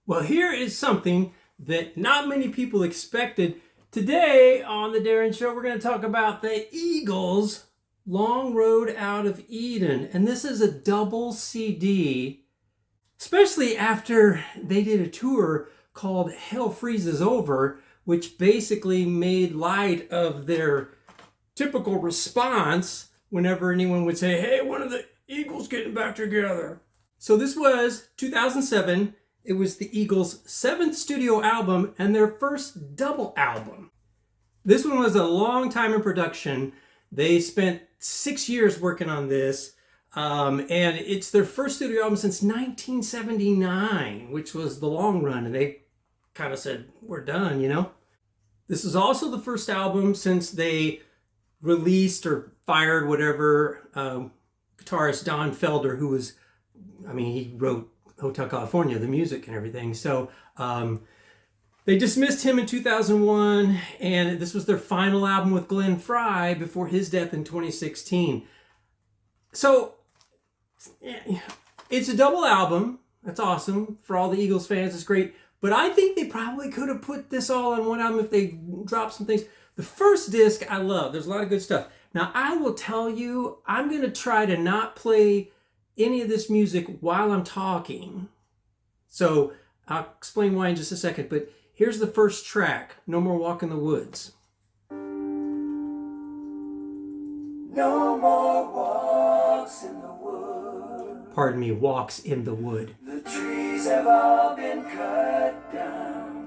Well, here is something that not many people expected. Today on the Darren Show, we're going to talk about the Eagles' Long Road Out of Eden. And this is a double CD, especially after they did a tour called Hell Freezes Over, which basically made light of their typical response whenever anyone would say, hey, one of the Eagles getting back together. So this was 2007. It was the Eagles' 7th studio album and their first double album. This one was a long time in production. They spent 6 years working on this. And it's their first studio album since 1979, which was the long run. And they kind of said, we're done, you know? This is also the first album since they released or fired whatever guitarist Don Felder, who was, he wrote Hotel California, the music and everything. So they dismissed him in 2001, and this was their final album with Glenn Frey before his death in 2016. So it's a double album. That's awesome. For all the Eagles fans, it's great. But I think they probably could have put this all on one album if they dropped some things. The first disc I love. There's a lot of good stuff. Now, I will tell you, I'm going to try to not play any of this music while I'm talking. So I'll explain why in just a second. But here's the first track, No More Walk in the Woods. No more walks in the wood. Pardon me, walks in the wood. The trees have all been cut down,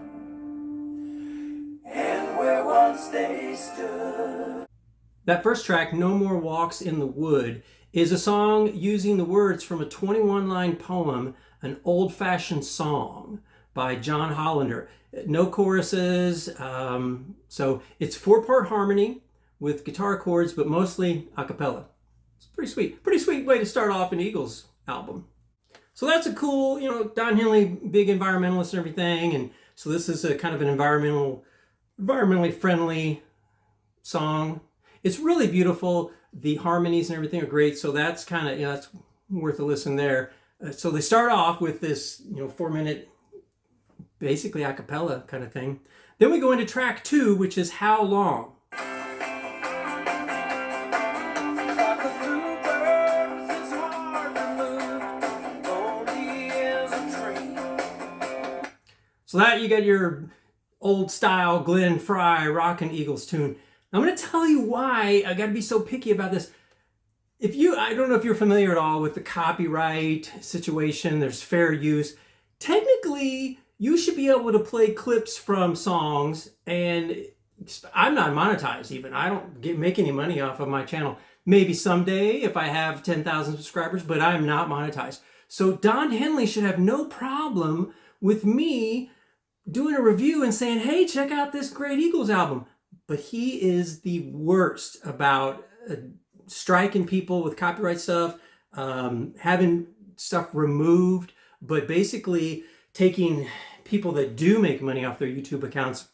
and where once they stood. That first track, No More Walks in the Wood, is a song using the words from a 21-line poem, An Old-Fashioned Song by John Hollander. No choruses, so it's 4-part harmony with guitar chords, but mostly a cappella. It's pretty sweet way to start off an Eagles album. So that's a cool, Don Henley, big environmentalist and everything, and so this is a kind of an environmentally friendly song. It's really beautiful. The harmonies and everything are great, so that's kind of, that's worth a listen there. So they start off with this, 4-minute, basically a cappella kind of thing. Then we go into track 2, which is How Long? So that you got your old style Glenn Frey rockin' Eagles tune. I'm going to tell you why I got to be so picky about this. I don't know if you're familiar at all with the copyright situation, there's fair use. Technically, you should be able to play clips from songs, and I'm not monetized even. I don't make any money off of my channel. Maybe someday if I have 10,000 subscribers, but I'm not monetized. So Don Henley should have no problem with me doing a review and saying, hey, check out this great Eagles album. But he is the worst about striking people with copyright stuff, having stuff removed, but basically taking people that do make money off their YouTube accounts,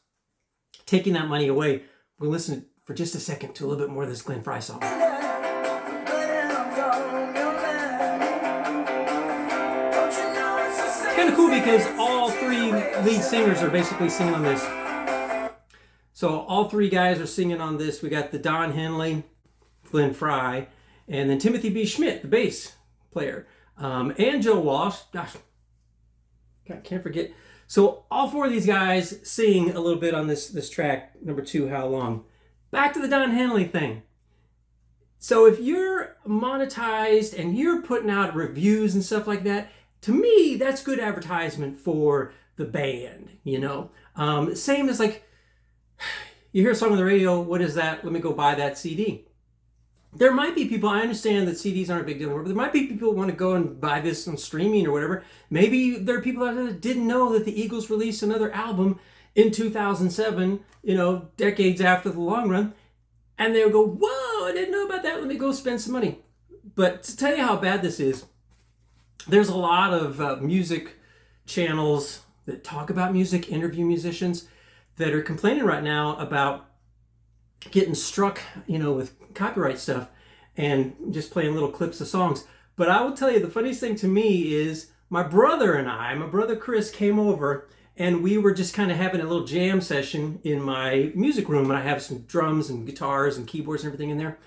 taking that money away. We'll listen for just a second to a little bit more of this Glenn Frey song. It's kind of cool because all 3 lead singers are basically singing on this. So all 3 guys are singing on this. We got the Don Henley, Glenn Frey, and then Timothy B. Schmidt, the bass player, and Joe Walsh. Gosh, can't forget. So all 4 of these guys sing a little bit on this track, number 2, How Long? Back to the Don Henley thing. So if you're monetized and you're putting out reviews and stuff like that, to me, that's good advertisement for the band, Same as like, you hear a song on the radio, what is that? Let me go buy that CD. There might be people, I understand that CDs aren't a big deal, but there might be people who want to go and buy this on streaming or whatever. Maybe there are people out there that didn't know that the Eagles released another album in 2007, decades after the long run. And they'll go, whoa, I didn't know about that. Let me go spend some money. But to tell you how bad this is, there's a lot of music channels that talk about music, interview musicians, that are complaining right now about getting struck, with copyright stuff and just playing little clips of songs. But I will tell you, the funniest thing to me is my brother Chris came over, and we were just kind of having a little jam session in my music room, and I have some drums and guitars and keyboards and everything in there.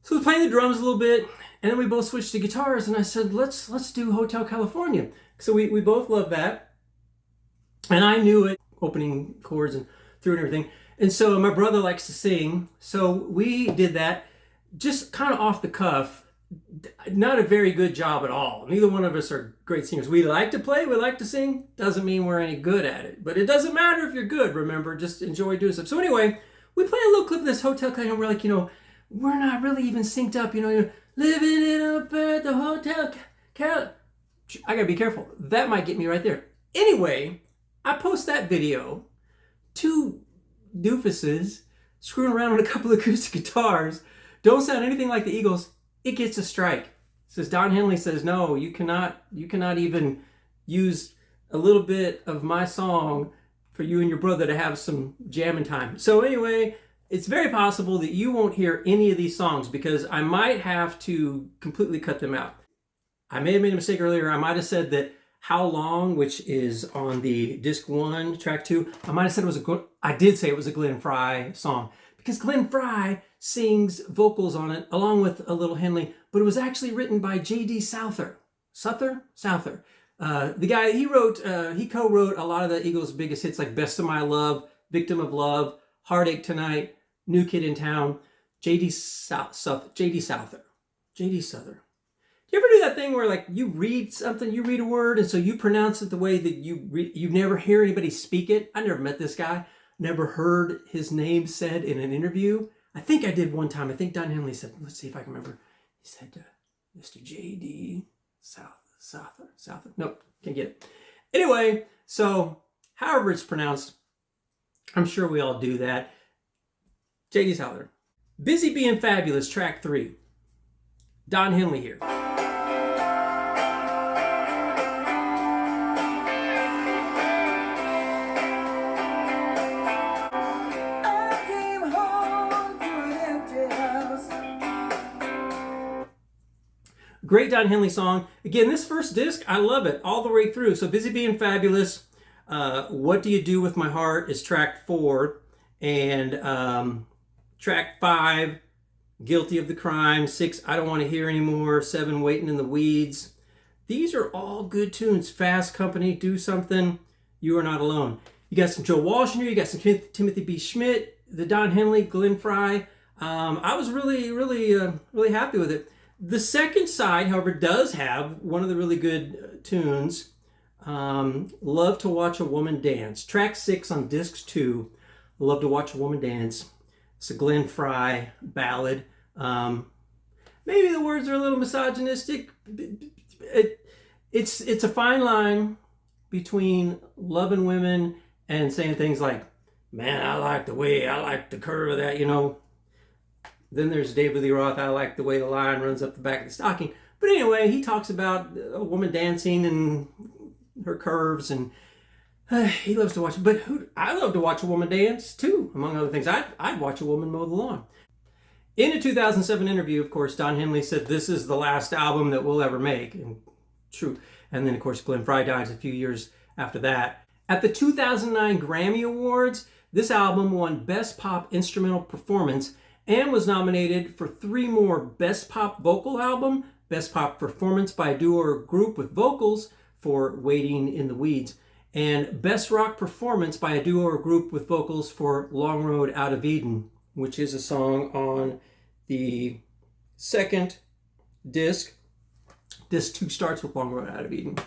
So I was playing the drums a little bit, and then we both switched to guitars, and I said, let's do Hotel California. So we both love that, and I knew it, opening chords and through and everything. And so my brother likes to sing, so we did that just kind of off the cuff. Not a very good job at all. Neither one of us are great singers. We like to play, we like to sing. Doesn't mean we're any good at it. But it doesn't matter if you're good, remember. Just enjoy doing stuff. So anyway, we play a little clip of this Hotel California, and we're like, we're not really even synced up, living it up at the Hotel Cal. I gotta be careful. That might get me right there. Anyway, I post that video. Two doofuses screwing around on a couple of acoustic guitars. Don't sound anything like the Eagles. It gets a strike. Says Don Henley says, no, you cannot even use a little bit of my song for you and your brother to have some jamming time. So anyway, it's very possible that you won't hear any of these songs because I might have to completely cut them out. I may have made a mistake earlier. I might have said that How Long, which is on the disc 1, track 2, I might have said I did say it was a Glenn Frey song because Glenn Frey sings vocals on it along with a little Henley, but it was actually written by J.D. Souther. Souther? The guy, he co-wrote a lot of the Eagles' biggest hits like Best of My Love, Victim of Love, Heartache Tonight, New Kid in Town, J.D. Souther. Do you ever do that thing where like you read something, you read a word, and so you pronounce it the way that you never hear anybody speak it? I never met this guy, never heard his name said in an interview. I think I did one time. I think Don Henley said, let's see if I can remember. He said, Mr. J.D. Souther. Nope, can't get it. Anyway, so however it's pronounced, I'm sure we all do that. J.D. Souther. Busy Being Fabulous, track 3. Don Henley here. Great Don Henley song. Again, this first disc, I love it all the way through. So Busy Being Fabulous, What Do You Do With My Heart is track 4. And track 5, Guilty of the Crime. 6, I Don't Want to Hear Anymore. 7, Waiting in the Weeds. These are all good tunes. Fast Company, Do Something, You Are Not Alone. You got some Joe Walsh in here. You got some Timothy B. Schmidt, the Don Henley, Glenn Frey. I was really happy with it. The second side, however, does have one of the really good tunes, Love to Watch a Woman Dance. Track 6 on disc 2, Love to Watch a Woman Dance. It's a Glenn Frey ballad. Maybe the words are a little misogynistic. It's a fine line between loving women and saying things like, man, I like the curve of that, Then there's David Lee Roth, I like the way the line runs up the back of the stocking. But anyway, he talks about a woman dancing and her curves, and he loves to watch. But I love to watch a woman dance too, among other things. I'd watch a woman mow the lawn. In a 2007 interview, of course, Don Henley said, this is the last album that we'll ever make. And true. And then, of course, Glenn Frey died a few years after that. At the 2009 Grammy Awards, this album won Best Pop Instrumental Performance and was nominated for 3 more Best Pop Vocal Album, Best Pop Performance by a Duo or Group with Vocals for Waiting in the Weeds, and Best Rock Performance by a Duo or Group with Vocals for Long Road Out of Eden, which is a song on the second disc. Disc 2 starts with Long Road Out of Eden.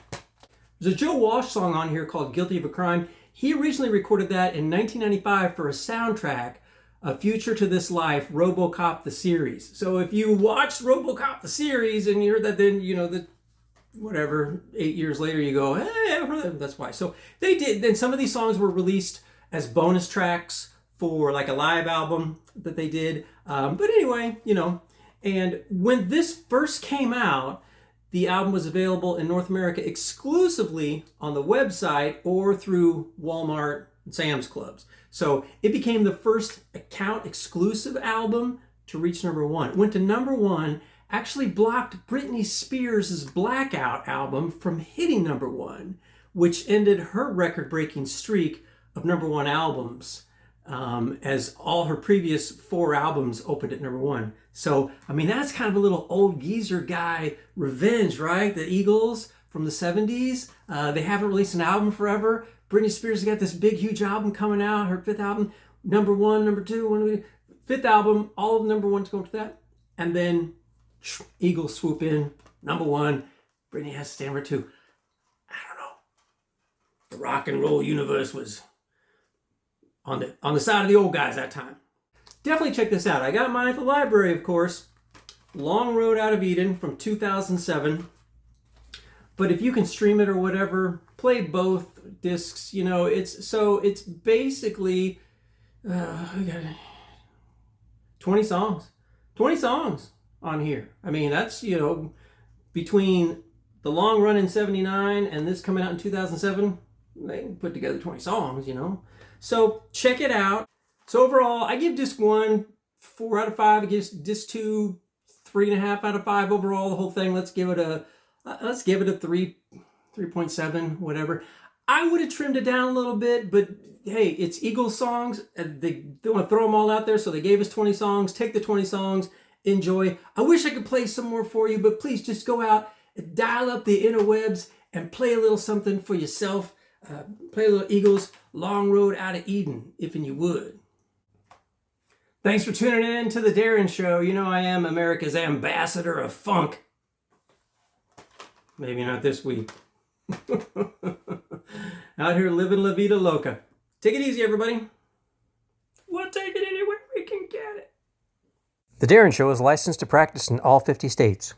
There's a Joe Walsh song on here called Guilty of a Crime. He originally recorded that in 1995 for a soundtrack, A Future to This Life, RoboCop the series. So if you watched RoboCop the series and you heard that, then 8 years later you go, hey, I've heard that. That's why. So they did. Then some of these songs were released as bonus tracks for like a live album that they did. But anyway, and when this first came out, the album was available in North America exclusively on the website or through Walmart and Sam's Clubs. So it became the first account exclusive album to reach number 1. It went to number 1 actually blocked Britney Spears' Blackout album from hitting #1, which ended her record-breaking streak of #1 albums, as all her previous 4 albums opened at #1. So, I mean, that's kind of a little old geezer guy revenge, right? The Eagles from the 70s, they haven't released an album forever. Britney Spears has got this big, huge album coming out, her 5th album, #1, #2, 5th album, all of #1 to go to that. And then Eagles swoop in, #1, Britney has to stay #2. I don't know. The rock and roll universe was on the side of the old guys that time. Definitely check this out. I got mine at the library, of course. Long Road Out of Eden from 2007. But if you can stream it or whatever, play both discs. You know, it's basically 20 songs. 20 songs on here. I mean, that's, you know, between the long run in 79 and this coming out in 2007, they put together 20 songs, you know. So check it out. So overall, I give disc 1 4 out of 5. I give disc 2 3.5 out of 5 overall. The whole thing. Let's give it a 3.7, whatever. I would have trimmed it down a little bit, but hey, it's Eagles songs. They want to throw them all out there, so they gave us 20 songs. Take the 20 songs, enjoy. I wish I could play some more for you, but please just go out and dial up the interwebs and play a little something for yourself. Play a little Eagles Long Road Out of Eden, if and you would. Thanks for tuning in to the Darin Show. You know I am America's ambassador of funk. Maybe not this week. Out here living La Vida Loca. Take it easy, everybody. We'll take it anywhere we can get it. The Darin Show is licensed to practice in all 50 states.